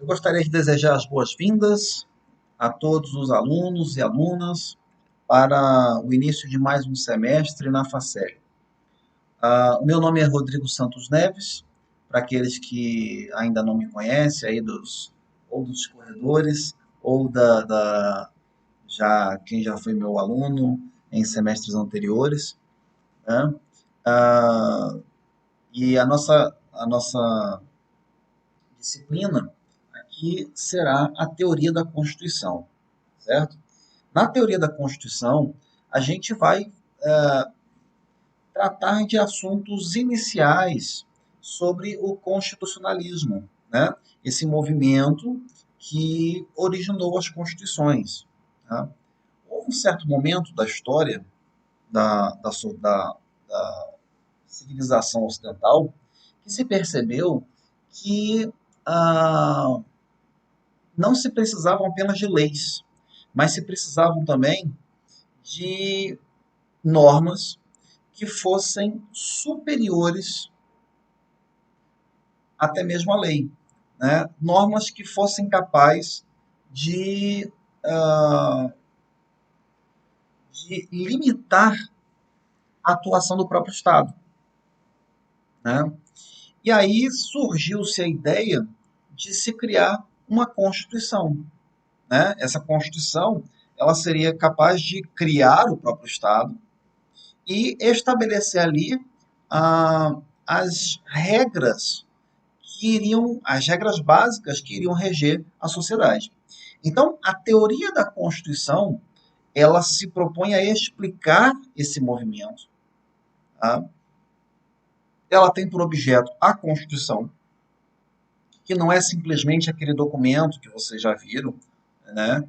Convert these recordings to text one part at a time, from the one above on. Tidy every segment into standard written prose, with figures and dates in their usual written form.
Eu gostaria de desejar as boas-vindas a todos os alunos e alunas para o início de mais um semestre na FACEL. O meu nome é Rodrigo Santos Neves, para aqueles que ainda não me conhecem, aí ou dos corredores, ou quem já foi meu aluno em semestres anteriores, né? Ah, e a nossa disciplina aqui será a teoria da Constituição, certo? Na teoria da Constituição, a gente vai tratar de assuntos iniciais sobre o constitucionalismo, né? Esse movimento que originou as constituições. Tá? Houve um certo momento da história da civilização ocidental que se percebeu que ah, não se precisavam apenas de leis, mas se precisavam também de normas que fossem superiores até mesmo à lei, né? Normas que fossem capazes de, uh, de limitar a atuação do próprio Estado, né? E aí surgiu-se a ideia de se criar uma Constituição, né? Essa Constituição ela seria capaz de criar o próprio Estado e estabelecer ali as regras as regras básicas que iriam reger a sociedade. Então, a teoria da Constituição, ela se propõe a explicar esse movimento. Tá? Ela tem por objeto a Constituição, que não é simplesmente aquele documento que vocês já viram, né?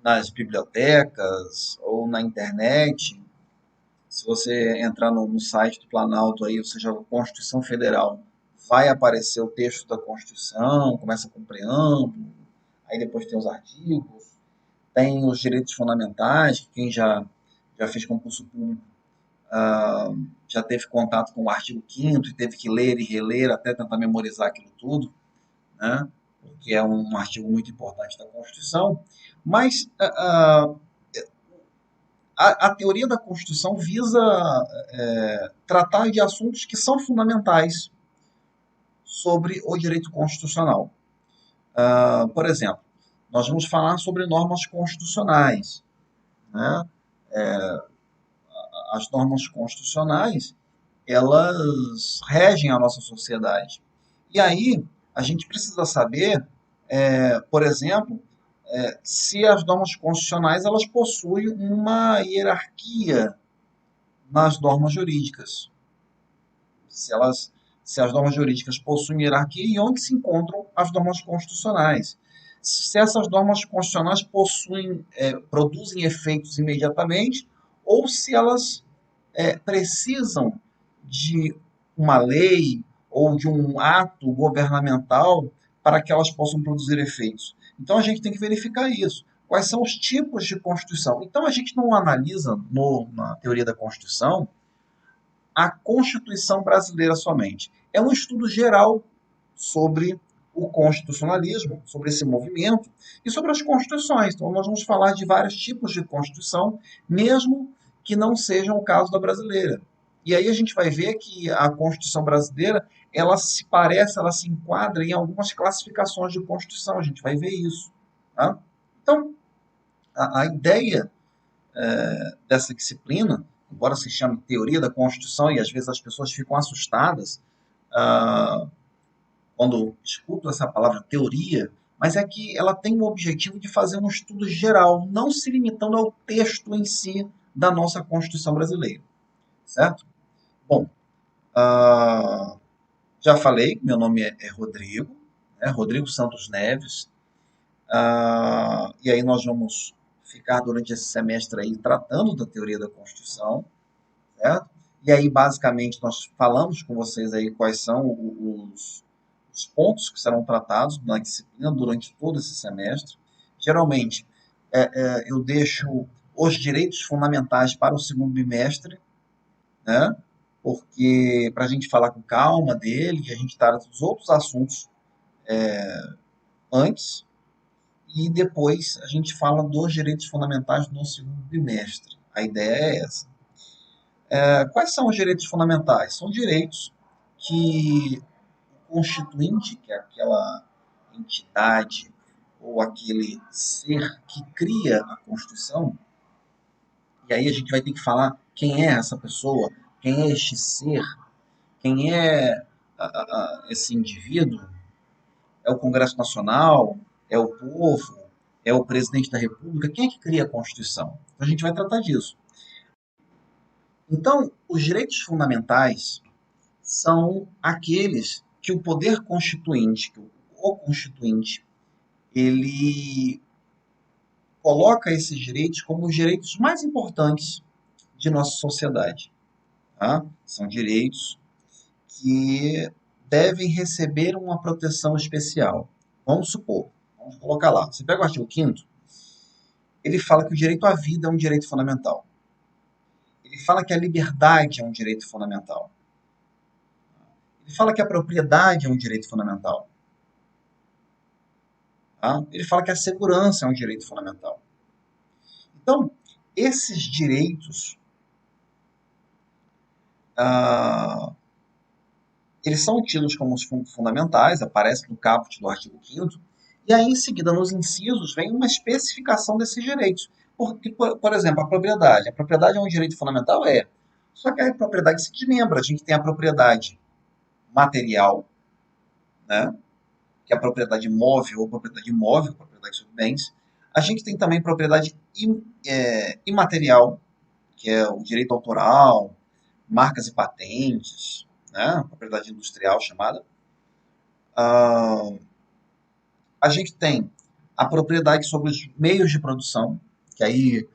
Nas bibliotecas ou na internet. Se você entrar no site do Planalto, aí, ou seja, a Constituição Federal, vai aparecer o texto da Constituição, começa com o preâmbulo, aí depois tem os artigos, tem os direitos fundamentais, que quem já fez concurso público já teve contato com o artigo 5º e teve que ler e reler até tentar memorizar aquilo tudo, né? Porque é um artigo muito importante da Constituição. Mas a teoria da Constituição visa tratar de assuntos que são fundamentais sobre o direito constitucional. Por exemplo, nós vamos falar sobre normas constitucionais. Né? As normas constitucionais, elas regem a nossa sociedade. E aí, a gente precisa saber, por exemplo, se as normas constitucionais elas possuem uma hierarquia nas normas jurídicas. Se, elas, se as normas jurídicas possuem hierarquia e onde se encontram as normas constitucionais. Se essas normas constitucionais produzem efeitos imediatamente ou se elas precisam de uma lei ou de um ato governamental para que elas possam produzir efeitos. Então a gente tem que verificar isso. Quais são os tipos de Constituição? Então a gente não analisa na teoria da Constituição a Constituição brasileira somente. É um estudo geral sobre o constitucionalismo, sobre esse movimento e sobre as constituições. Então, nós vamos falar de vários tipos de Constituição, mesmo que não sejam o caso da brasileira. E aí a gente vai ver que a Constituição brasileira, ela se parece, ela se enquadra em algumas classificações de Constituição. A gente vai ver isso. Tá? Então, a ideia dessa disciplina, embora se chame teoria da Constituição, e às vezes as pessoas ficam assustadas quando escutam essa palavra teoria, mas é que ela tem o objetivo de fazer um estudo geral, não se limitando ao texto em si da nossa Constituição brasileira. Certo? Bom, já falei, meu nome é Rodrigo, Rodrigo Santos Neves, e aí nós vamos ficar durante esse semestre aí tratando da teoria da Constituição, certo? E aí, basicamente, nós falamos com vocês aí quais são os pontos que serão tratados na disciplina durante todo esse semestre. Geralmente, eu deixo os direitos fundamentais para o segundo bimestre, né? porque para a gente falar com calma dele, a gente trata dos outros assuntos antes, e depois a gente fala dos direitos fundamentais no segundo bimestre. A ideia é essa. Quais são os direitos fundamentais? São direitos que o constituinte, que é aquela entidade ou aquele ser que cria a Constituição, e aí a gente vai ter que falar quem é essa pessoa, quem é este ser, quem é esse indivíduo. É o Congresso Nacional? É o povo? É o presidente da República? Quem é que cria a Constituição? Então a gente vai tratar disso. Então, os direitos fundamentais são aqueles que o poder constituinte, que o constituinte, ele coloca esses direitos como os direitos mais importantes de nossa sociedade. Tá? São direitos que devem receber uma proteção especial. Vamos supor, vamos colocar lá. Você pega o artigo 5º, ele fala que o direito à vida é um direito fundamental. Ele fala que a liberdade é um direito fundamental. Ele fala que a propriedade é um direito fundamental. Tá? Ele fala que a segurança é um direito fundamental. Então, esses direitos, ah, eles são tidos como fundamentais, aparece no caput do artigo 5º, e aí em seguida nos incisos vem uma especificação desses direitos. Porque, por exemplo, a propriedade. A propriedade é um direito fundamental? É. Só que a propriedade se desmembra. A gente tem a propriedade material, né? Que é a propriedade móvel ou propriedade imóvel, propriedade sobre bens. A gente tem também propriedade imaterial, que é o direito autoral, marcas e patentes, né? Propriedade industrial chamada. Ah, a gente tem a propriedade sobre os meios de produção, que aí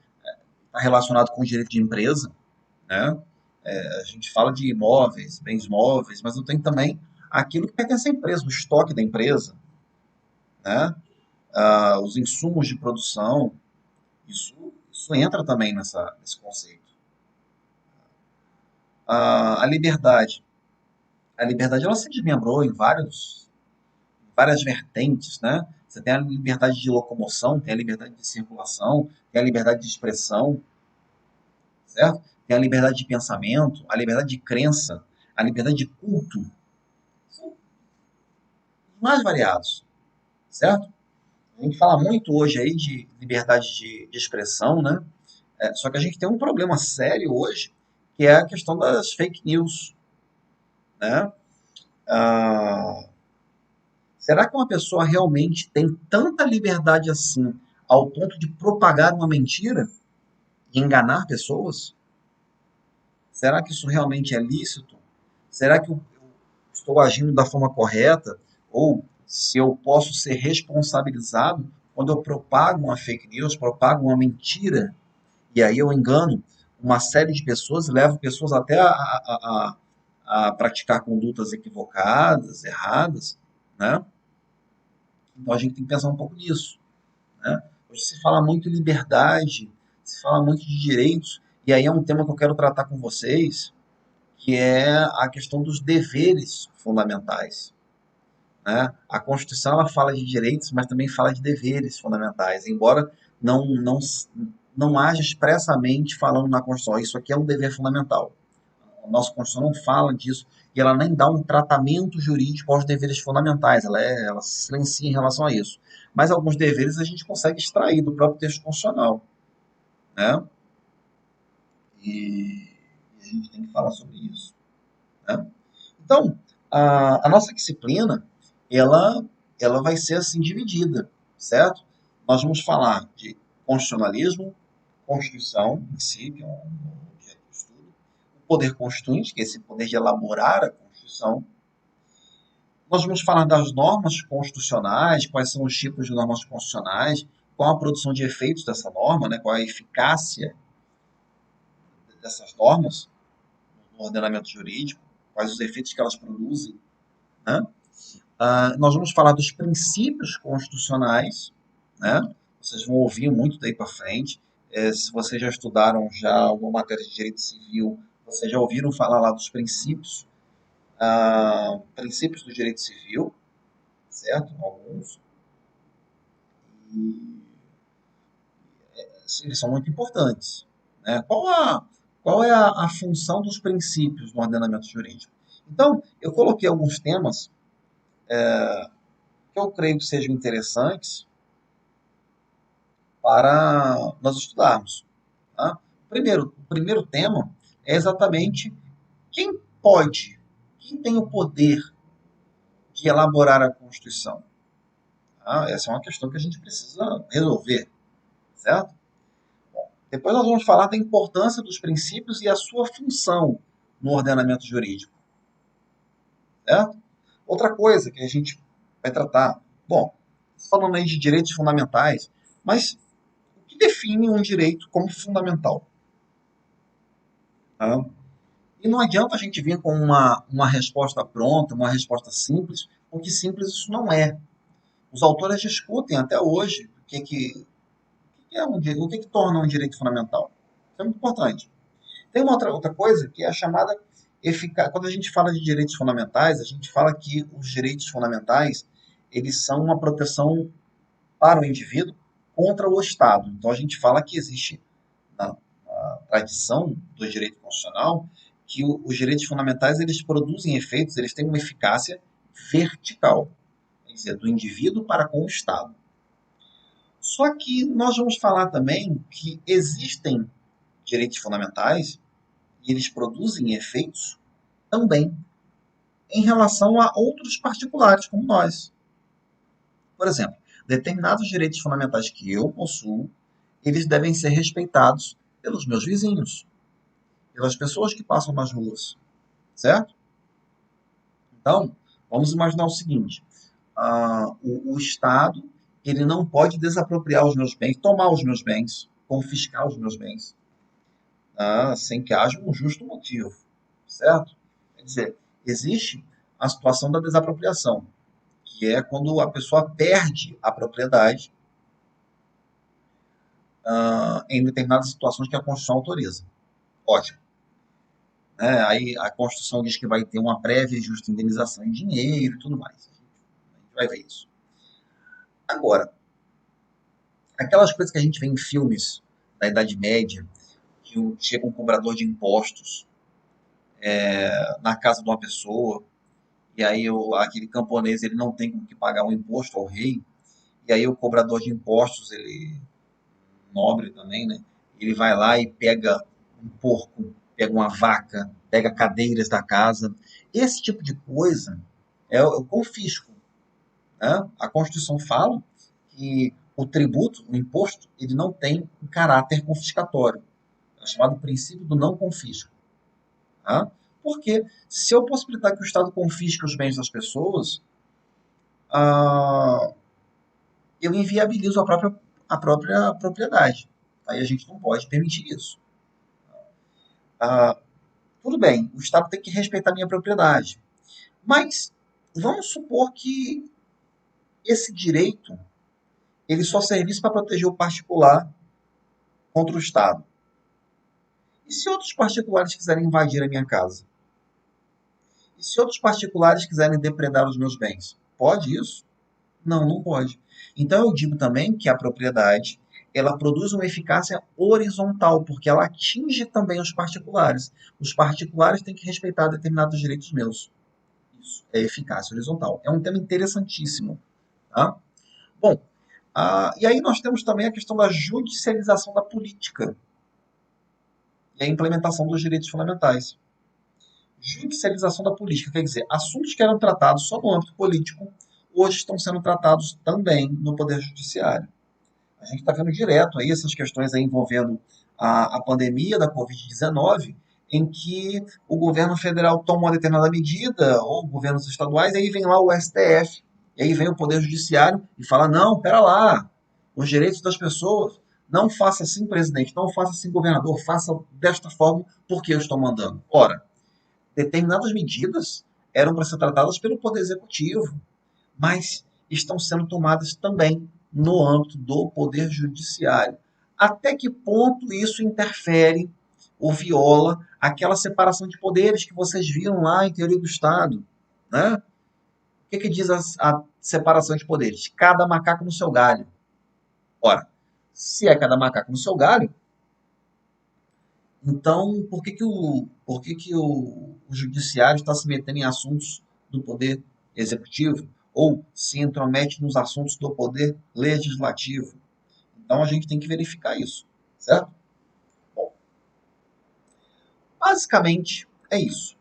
está relacionado com o direito de empresa, né? A gente fala de imóveis, bens móveis, mas eu tenho também aquilo que pertence à empresa, o estoque da empresa, né? Os insumos de produção, isso entra também nesse conceito. A liberdade. A liberdade ela se desmembrou em várias vertentes, né? Você tem a liberdade de locomoção, tem a liberdade de circulação, tem a liberdade de expressão, certo? Tem a liberdade de pensamento, a liberdade de crença, a liberdade de culto. São os mais variados, certo? A gente fala muito hoje aí de liberdade de expressão, né? Só que a gente tem um problema sério hoje, que é a questão das fake news, né? Ah, será que uma pessoa realmente tem tanta liberdade assim ao ponto de propagar uma mentira e enganar pessoas? Será que isso realmente é lícito? Será que eu estou agindo da forma correta? Ou se eu posso ser responsabilizado quando eu propago uma fake news, propago uma mentira, e aí eu engano uma série de pessoas e levo pessoas até a praticar condutas equivocadas, erradas, né? Então a gente tem que pensar um pouco nisso, né? Hoje se fala muito em liberdade, se fala muito de direitos, e aí é um tema que eu quero tratar com vocês, que é a questão dos deveres fundamentais, né? A Constituição ela fala de direitos, mas também fala de deveres fundamentais, embora não, não, não haja expressamente falando na Constituição, isso aqui é um dever fundamental. A nossa Constituição não fala disso e ela nem dá um tratamento jurídico aos deveres fundamentais, ela se silencia em relação a isso. Mas alguns deveres a gente consegue extrair do próprio texto constitucional, né? E a gente tem que falar sobre isso, né? Então, a nossa disciplina, ela, ela vai ser assim dividida, certo? Nós vamos falar de constitucionalismo, Constituição em si, que é um objeto de estudo, o poder constituinte, que é esse poder de elaborar a Constituição. Nós vamos falar das normas constitucionais, quais são os tipos de normas constitucionais, qual a produção de efeitos dessa norma, né, qual a eficácia dessas normas no ordenamento jurídico, quais os efeitos que elas produzem, né? Nós vamos falar dos princípios constitucionais, né? Vocês vão ouvir muito daí para frente. Se vocês já estudaram já alguma matéria de direito civil, Vocês já ouviram falar lá dos princípios, princípios do direito civil, certo? Alguns. E eles são muito importantes. Né? Qual é a função dos princípios no ordenamento jurídico? Então, eu coloquei alguns temas que eu creio que sejam interessantes para nós estudarmos. Tá? O primeiro tema é exatamente quem pode, quem tem o poder de elaborar a Constituição. Tá? Essa é uma questão que a gente precisa resolver, certo? Depois nós vamos falar da importância dos princípios e a sua função no ordenamento jurídico, certo? Outra coisa que a gente vai tratar, bom, falando aí de direitos fundamentais, mas o que define um direito como fundamental? Tá? E não adianta a gente vir com uma resposta pronta, uma resposta simples, porque simples isso não é. Os autores discutem até hoje o que torna um direito fundamental. Isso é muito importante. Tem uma outra coisa que é a chamada eficácia. Quando a gente fala de direitos fundamentais, a gente fala que os direitos fundamentais eles são uma proteção para o indivíduo contra o Estado. Então a gente fala que existe na tradição do direito constitucional que os direitos fundamentais eles produzem efeitos, eles têm uma eficácia vertical, quer dizer, do indivíduo para com o Estado. Só que nós vamos falar também que existem direitos fundamentais e eles produzem efeitos também em relação a outros particulares como nós. Por exemplo, determinados direitos fundamentais que eu possuo, eles devem ser respeitados pelos meus vizinhos, pelas pessoas que passam nas ruas, certo? Então, vamos imaginar o seguinte: o Estado ele não pode desapropriar os meus bens, tomar os meus bens, confiscar os meus bens, sem que haja um justo motivo, certo? Quer dizer, existe a situação da desapropriação, que é quando a pessoa perde a propriedade em determinadas situações que a Constituição autoriza. Ótimo. Né? Aí a Constituição diz que vai ter uma prévia e justa indenização em dinheiro e tudo mais. A gente vai ver isso. Agora, aquelas coisas que a gente vê em filmes da Idade Média, que chega um cobrador de impostos na casa de uma pessoa, e aí aquele camponês ele não tem como que pagar o imposto ao rei, e aí o cobrador de impostos, ele nobre também, né? Ele vai lá e pega um porco, pega uma vaca, pega cadeiras da casa. Esse tipo de coisa é o confisco. Né? A Constituição fala que o tributo, o imposto, ele não tem um caráter confiscatório. É chamado princípio do não confisco. Tá? Porque se eu possibilitar que o Estado confisque os bens das pessoas, ah, eu inviabilizo a própria propriedade. Aí a gente não pode permitir isso. Ah, tudo bem, o Estado tem que respeitar a minha propriedade. Mas vamos supor que esse direito ele só servisse para proteger o particular contra o Estado. E se outros particulares quiserem invadir a minha casa? E se outros particulares quiserem depredar os meus bens? Pode isso? Não, não pode. Então eu digo também que a propriedade ela produz uma eficácia horizontal, porque ela atinge também os particulares. Os particulares têm que respeitar determinados direitos meus. Isso é eficácia horizontal. É um tema interessantíssimo. Tá? Bom, e aí nós temos também a questão da judicialização da política e a implementação dos direitos fundamentais. Judicialização da política, quer dizer, assuntos que eram tratados só no âmbito político, hoje estão sendo tratados também no Poder Judiciário. A gente está vendo direto aí essas questões aí envolvendo a pandemia da Covid-19, em que o governo federal toma uma determinada medida, ou governos estaduais, e aí vem lá o STF, e aí vem o Poder Judiciário e fala, não, pera lá, os direitos das pessoas, não faça assim, presidente, não faça assim, governador, faça desta forma, porque eu estou mandando. Ora, determinadas medidas eram para ser tratadas pelo Poder Executivo, mas estão sendo tomadas também no âmbito do Poder Judiciário. Até que ponto isso interfere ou viola aquela separação de poderes que vocês viram lá em Teoria do Estado, né? O que diz a separação de poderes? Cada macaco no seu galho. Ora, se é cada macaco no seu galho, então por que que o judiciário está se metendo em assuntos do poder executivo ou se intromete nos assuntos do poder legislativo? Então a gente tem que verificar isso, certo? Bom, basicamente é isso.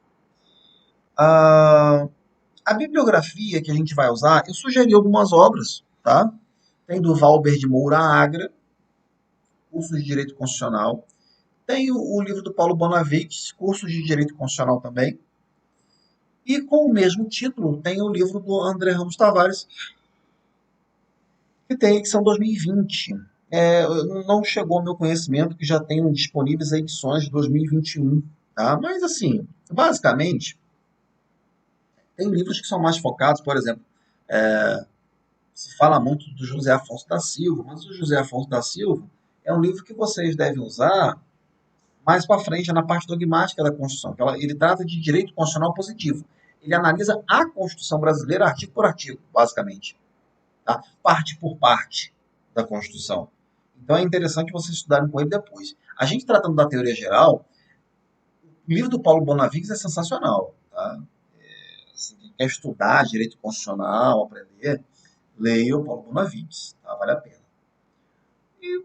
Ah, a bibliografia que a gente vai usar, eu sugeri algumas obras, tá? Tem do Valber de Moura Agra, curso de Direito Constitucional. Tem o livro do Paulo Bonavides, curso de Direito Constitucional também. E com o mesmo título, tem o livro do André Ramos Tavares, que tem a edição 2020. Não chegou ao meu conhecimento que já tenham disponíveis edições de 2021. Tá? Mas, assim, basicamente, tem livros que são mais focados, por exemplo, se fala muito do José Afonso da Silva, mas o José Afonso da Silva é um livro que vocês devem usar mais para frente, na parte dogmática da Constituição. Ele trata de direito constitucional positivo. Ele analisa a Constituição brasileira artigo por artigo, basicamente. Tá? Parte por parte da Constituição. Então é interessante vocês estudarem com ele depois. A gente tratando da teoria geral, o livro do Paulo Bonavides é sensacional. Tá? Se quem quer estudar direito constitucional, aprender, leia o Paulo Bonavides. Tá? Vale a pena. E,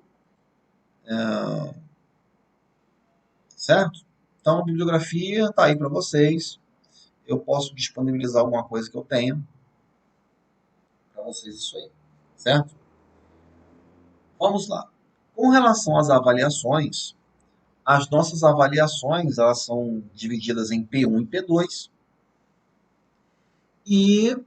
certo? Então a bibliografia está aí para vocês. Eu posso disponibilizar alguma coisa que eu tenha para vocês isso aí. Certo? Vamos lá. Com relação às avaliações, as nossas avaliações elas são divididas em P1 e P2 e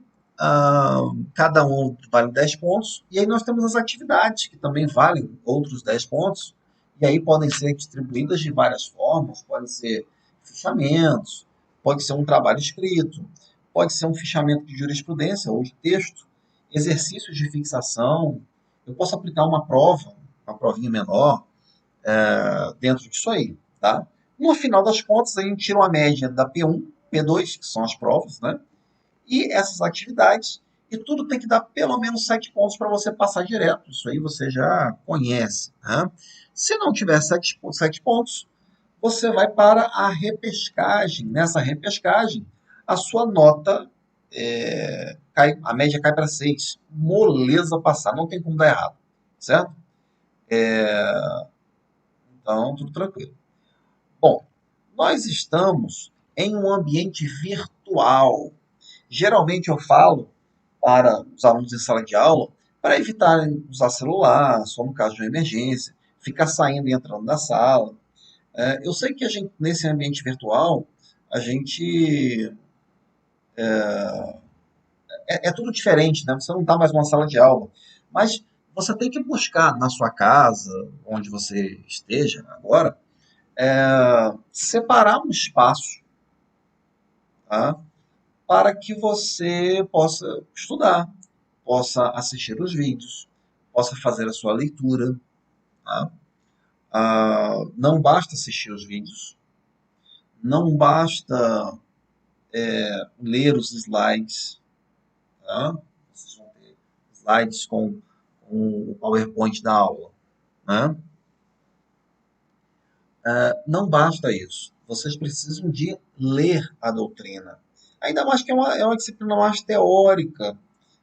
cada um vale 10 pontos. E aí nós temos as atividades, que também valem outros 10 pontos. E aí podem ser distribuídas de várias formas, podem ser fichamentos, pode ser um trabalho escrito, pode ser um fichamento de jurisprudência ou de texto, exercícios de fixação. Eu posso aplicar uma prova, uma provinha menor, dentro disso aí, tá? No final das contas, a gente tira uma média da P1, P2, que são as provas, né? E essas atividades, e tudo tem que dar pelo menos 7 pontos para você passar direto. Isso aí você já conhece, né? Se não tiver 7 pontos, você vai para a repescagem. Nessa repescagem, a sua nota a média cai para 6. Moleza passar, não tem como dar errado, certo? Então, tudo tranquilo. Bom, nós estamos em um ambiente virtual. Geralmente eu falo para os alunos em sala de aula para evitarem usar celular, só no caso de uma emergência, ficar saindo e entrando da sala. Eu sei que a gente, nesse ambiente virtual, a gente é tudo diferente, né? Você não está mais numa sala de aula, mas você tem que buscar na sua casa, onde você esteja agora, separar um espaço, tá? Para que você possa estudar, possa assistir os vídeos, possa fazer a sua leitura. Tá? Não basta assistir os vídeos, não basta ler os slides. Tá? Vocês vão ter slides com o PowerPoint da aula. Né? Não basta isso. Vocês precisam de ler a doutrina. Ainda mais que é uma disciplina mais teórica.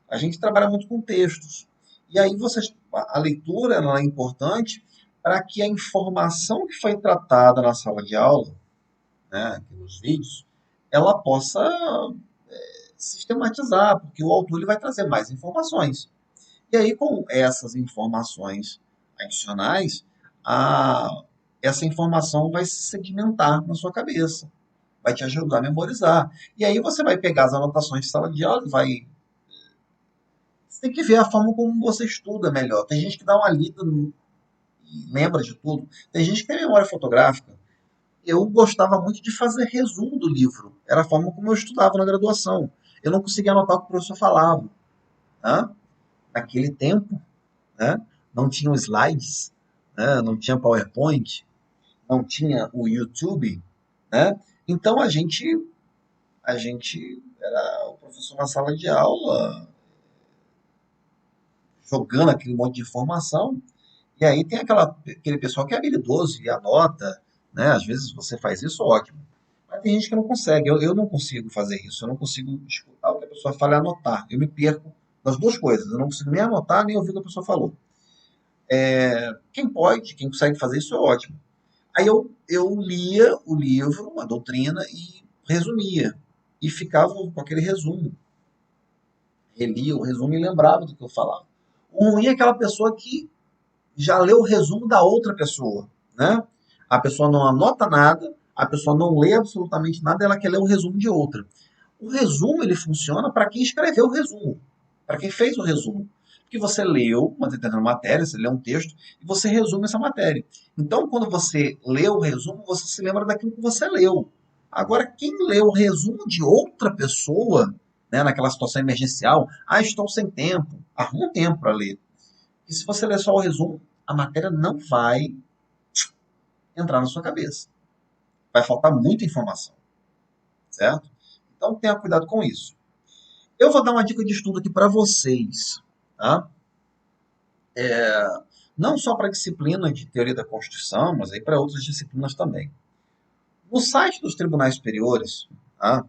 A gente trabalha muito com textos. E aí a leitura ela é importante para que a informação que foi tratada na sala de aula, né, aqui nos vídeos, ela possa sistematizar, porque o autor ele vai trazer mais informações. E aí, com essas informações adicionais, essa informação vai se sedimentar na sua cabeça, vai te ajudar a memorizar. E aí você vai pegar as anotações de sala de aula e vai. Você tem que ver a forma como você estuda melhor. Tem gente que dá uma lida e lembra de tudo. Tem gente que tem memória fotográfica. Eu gostava muito de fazer resumo do livro. Era a forma como eu estudava na graduação. Eu não conseguia anotar o que o professor falava. Né? Naquele tempo, né? Não tinham slides, né? Não tinha PowerPoint, não tinha o YouTube. né? Então a gente era o professor na sala de aula, jogando aquele monte de informação, e aí tem aquele pessoal que é habilidoso e anota, né? Às vezes você faz isso, ótimo. Mas tem gente que não consegue. Eu não consigo fazer isso. Eu não consigo escutar o que a pessoa fala e anotar. Eu me perco nas duas coisas. Eu não consigo nem anotar, nem ouvir o que a pessoa falou. Quem pode, quem consegue fazer isso é ótimo. Aí eu lia o livro, a doutrina, e resumia. E ficava com aquele resumo. Relia o resumo e lembrava do que eu falava. O ruim é aquela pessoa que já leu o resumo da outra pessoa, né? A pessoa não anota nada, a pessoa não lê absolutamente nada, ela quer ler o resumo de outra. O resumo ele funciona para quem escreveu o resumo, para quem fez o resumo. Porque você leu uma determinada matéria, você lê um texto e você resume essa matéria. Então, quando você lê o resumo, você se lembra daquilo que você leu. Agora, quem lê o resumo de outra pessoa, né, naquela situação emergencial, estou sem tempo, arruma um tempo para ler. E se você ler só o resumo, a matéria não vai entrar na sua cabeça. Vai faltar muita informação, certo? Então tenha cuidado com isso. Eu vou dar uma dica de estudo aqui para vocês, tá? Não só para a disciplina de teoria da Constituição, mas aí para outras disciplinas também. No site dos tribunais superiores, tá?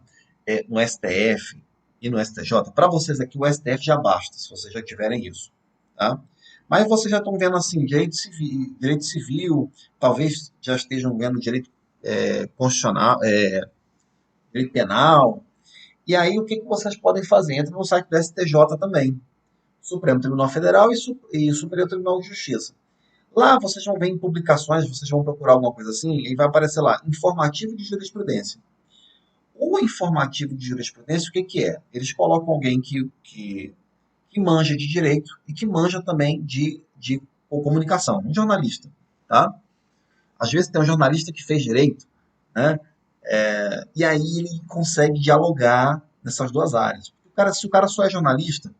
No STF e no STJ, para vocês aqui o STF já basta, se vocês já tiverem isso, tá? Mas vocês já estão vendo assim direito civil, talvez já estejam vendo direito constitucional, direito penal. E aí o que, que vocês podem fazer? Entra no site do STJ também, Supremo Tribunal Federal e Superior Tribunal de Justiça. Lá vocês vão ver em publicações, vocês vão procurar alguma coisa assim, e vai aparecer lá, informativo de jurisprudência. O informativo de jurisprudência, o que, que é? Eles colocam alguém que manja de direito e que manja também de comunicação, um jornalista, tá? Às vezes tem um jornalista que fez direito, né? E aí ele consegue dialogar nessas duas áreas. Se o cara só é jornalista,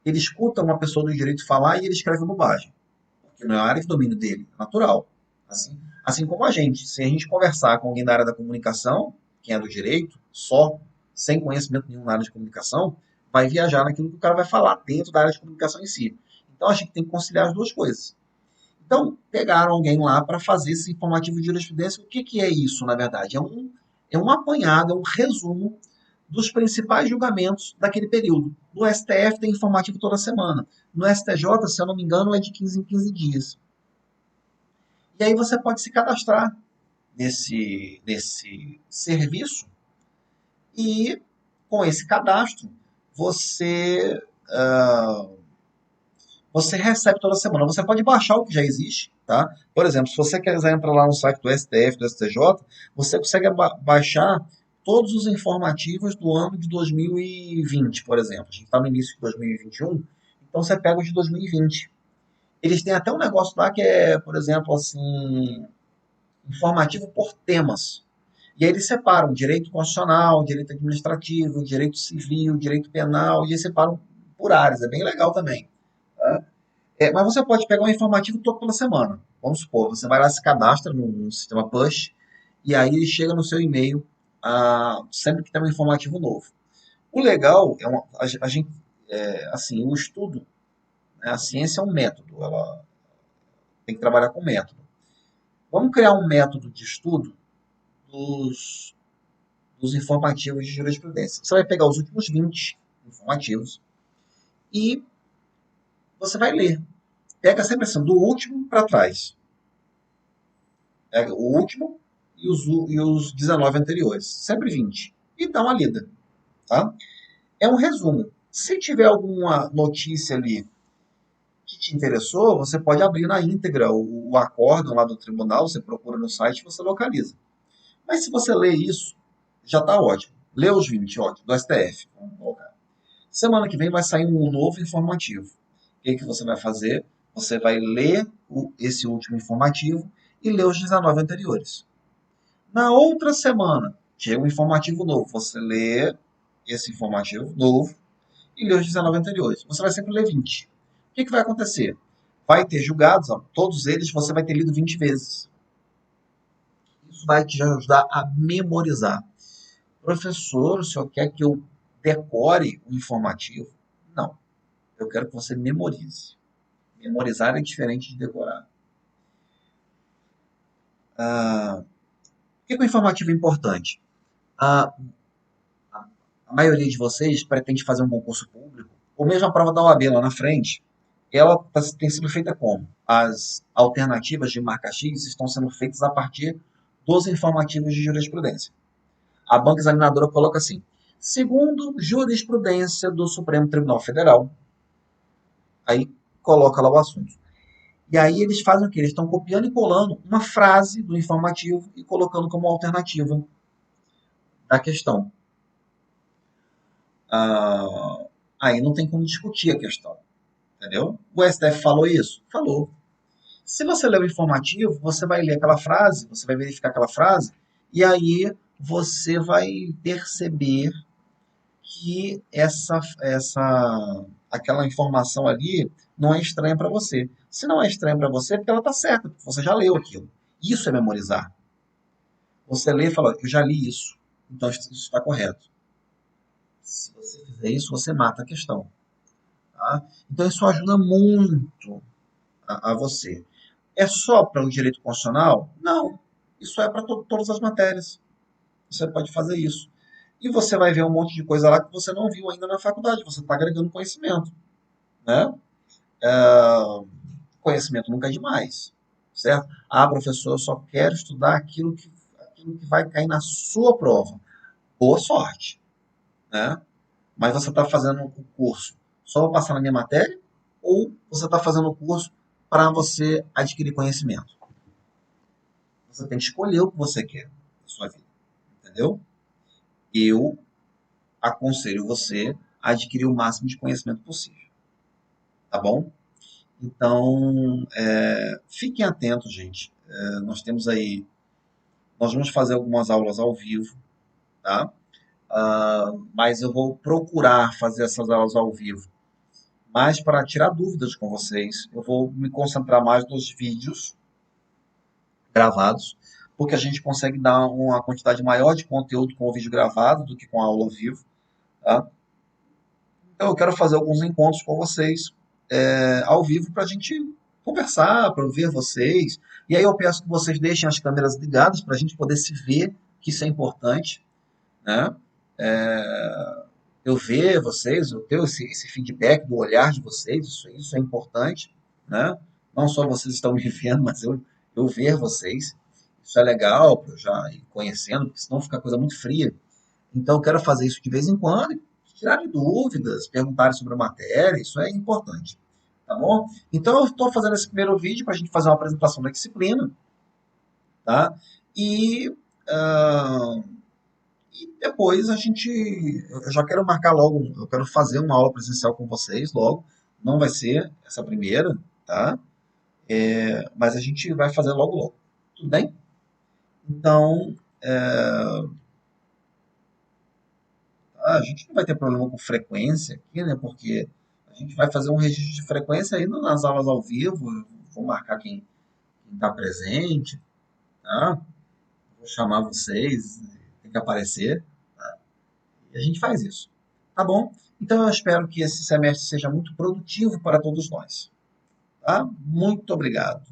ele escuta uma pessoa do direito falar e ele escreve bobagem, porque não é a área de domínio dele, é natural. Assim como a gente, se a gente conversar com alguém da área da comunicação, quem é do direito, só, sem conhecimento nenhum na área de comunicação, vai viajar naquilo que o cara vai falar dentro da área de comunicação em si. Então a gente tem que conciliar as duas coisas. Então, pegaram alguém lá para fazer esse informativo de jurisprudência. O que, que é isso, na verdade? É um apanhado, é um resumo dos principais julgamentos daquele período. No STF tem informativo toda semana. No STJ, se eu não me engano, é de 15 em 15 dias. E aí você pode se cadastrar nesse serviço e, com esse cadastro, você você recebe toda semana. Você pode baixar o que já existe, tá? Por exemplo, se você quiser entrar lá no site do STF, do STJ, você consegue baixar todos os informativos do ano de 2020, por exemplo. A gente está no início de 2021, então você pega os de 2020. Eles têm até um negócio lá que é, por exemplo, assim, informativo por temas. E aí eles separam direito constitucional, direito administrativo, direito civil, direito penal, e eles separam por áreas. É bem legal também. Tá? Mas você pode pegar um informativo todo pela semana. Vamos supor, você vai lá, se cadastra no sistema Push, e aí ele chega no seu e-mail sempre que tem um informativo novo. O legal é a gente, assim, o estudo, né, a ciência é um método, ela tem que trabalhar com método. Vamos criar um método de estudo dos, dos informativos de jurisprudência. Você vai pegar os últimos 20 informativos e você vai ler. Pega sempre assim, do último para trás. Pega o último e os 19 anteriores. Sempre 20. E dá uma lida. Tá? É um resumo. Se tiver alguma notícia ali que te interessou, você pode abrir na íntegra o acórdão lá do tribunal, você procura no site e você localiza. Mas se você lê isso, já está ótimo. Lê os 20, ótimo, do STF. Vamos colocar. Semana que vem vai sair um novo informativo. O que, que você vai fazer? Você vai ler esse último informativo e ler os 19 anteriores. Na outra semana, chega um informativo novo. Você lê esse informativo novo e lê os 19 anteriores. Você vai sempre ler 20. O que, que vai acontecer? Vai ter julgados, todos eles você vai ter lido 20 vezes. Isso vai te ajudar a memorizar. Professor, o senhor quer que eu decore o informativo? Não, eu quero que você memorize. Memorizar é diferente de decorar. Por que o informativo é importante? A, a maioria de vocês pretende fazer um concurso público, ou mesmo a prova da OAB lá na frente, ela tem sido feita como? As alternativas de marca X estão sendo feitas a partir dos informativos de jurisprudência. A banca examinadora coloca assim: segundo jurisprudência do Supremo Tribunal Federal. Aí coloca lá o assunto. E aí eles fazem o quê? Eles estão copiando e colando uma frase do informativo e colocando como alternativa da questão. Aí não tem como discutir a questão. Entendeu? O STF falou isso? Falou. Se você ler o informativo, você vai ler aquela frase, você vai verificar aquela frase, e aí você vai perceber que aquela informação ali não é estranha para você. Se não é estranha para você, é porque ela está certa, porque você já leu aquilo. Isso é memorizar. Você lê e fala, eu já li isso, então isso está correto. Se você fizer isso, você mata a questão. Tá? Então isso ajuda muito a você. É só para o direito constitucional? Não. Isso é para todas as matérias. Você pode fazer isso. E você vai ver um monte de coisa lá que você não viu ainda na faculdade. Você está agregando conhecimento. Né? Conhecimento nunca é demais. Certo? Ah, professor, eu só quero estudar aquilo que vai cair na sua prova. Boa sorte. Né? Mas você está fazendo o curso só para passar na minha matéria? Ou você está fazendo o curso para você adquirir conhecimento? Você tem que escolher o que você quer na sua vida. Entendeu? Eu aconselho você a adquirir o máximo de conhecimento possível. Tá bom? Então, fiquem atentos, gente. Nós vamos fazer algumas aulas ao vivo, tá? Mas eu vou procurar fazer essas aulas ao vivo, mas para tirar dúvidas com vocês. Eu vou me concentrar mais nos vídeos gravados, porque a gente consegue dar uma quantidade maior de conteúdo com o vídeo gravado do que com a aula ao vivo, tá? Então eu quero fazer alguns encontros com vocês ao vivo para a gente conversar, para eu ver vocês. E aí eu peço que vocês deixem as câmeras ligadas para a gente poder se ver, que isso é importante, né? Eu ver vocês, eu ter esse feedback do olhar de vocês, isso é importante, né? Não só vocês estão me vendo, mas eu ver vocês. Isso é legal para eu já ir conhecendo, porque senão fica coisa muito fria. Então, eu quero fazer isso de vez em quando, tirar dúvidas, perguntarem sobre a matéria, isso é importante. Tá bom? Então, eu estou fazendo esse primeiro vídeo para a gente fazer uma apresentação da disciplina, tá? E, ah, e depois eu já quero marcar logo, eu quero fazer uma aula presencial com vocês logo. Não vai ser essa primeira, tá? Mas a gente vai fazer logo logo. Tudo bem? Então, a gente não vai ter problema com frequência aqui, né? Porque a gente vai fazer um registro de frequência aí nas aulas ao vivo. Eu vou marcar quem está presente, tá? Vou chamar vocês, tem que aparecer, tá? E a gente faz isso, tá bom? Então eu espero que esse semestre seja muito produtivo para todos nós, tá? Muito obrigado.